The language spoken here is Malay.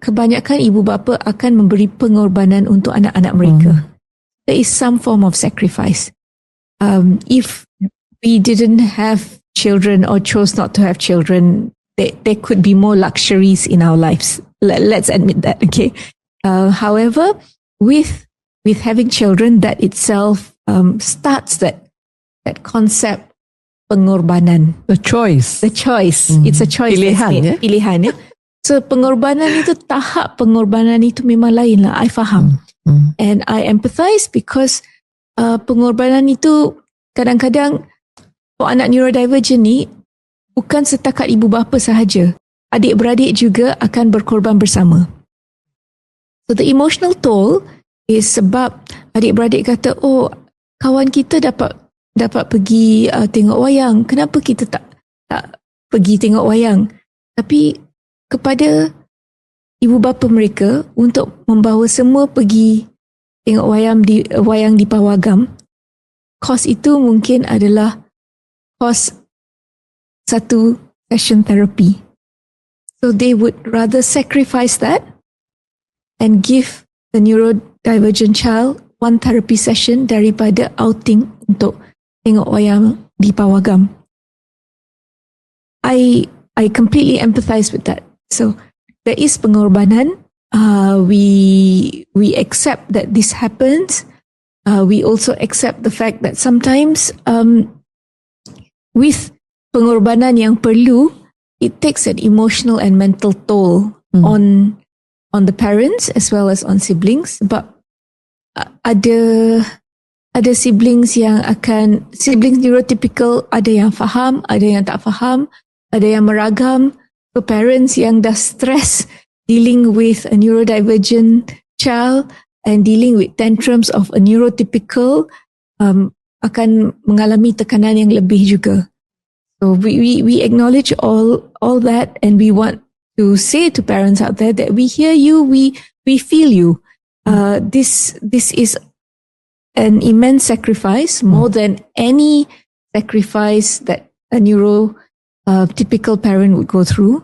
kebanyakan ibu bapa akan memberi pengorbanan untuk anak-anak mereka. There is some form of sacrifice. If we didn't have children or chose not to have children, there could be more luxuries in our lives. Let's admit that, okay? However, with having children, that itself starts that concept pengorbanan. The choice. It's a choice. Pilihan, ya. So pengorbanan itu, tahap pengorbanan itu memang lain lah. I faham. And I empathize because pengorbanan itu kadang-kadang for anak neurodivergent ni bukan setakat ibu bapa sahaja. Adik-beradik juga akan berkorban bersama. So the emotional toll is sebab adik-beradik kata, oh, kawan kita dapat pergi tengok wayang. Kenapa kita tak pergi tengok wayang? Tapi kepada ibu bapa mereka untuk membawa semua pergi tengok wayang di Pawagam, kos itu mungkin adalah kos satu session therapy. So they would rather sacrifice that and give the neurodivergent child one therapy session daripada outing untuk tengok wayang di Pawagam. I completely empathize with that. So there is pengorbanan. We accept that this happens. We also accept the fact that sometimes with pengorbanan yang perlu, it takes an emotional and mental toll on the parents as well as on siblings. Sebab ada siblings neurotypical, ada yang faham, ada yang tak faham, ada yang meragam. So parents yang dah stress dealing with a neurodivergent child and dealing with tantrums of a neurotypical akan mengalami tekanan yang lebih juga. So we acknowledge all that, and we want to say to parents out there that we hear you, we feel you. This is an immense sacrifice, more than any sacrifice that a neurotypical parent would go through.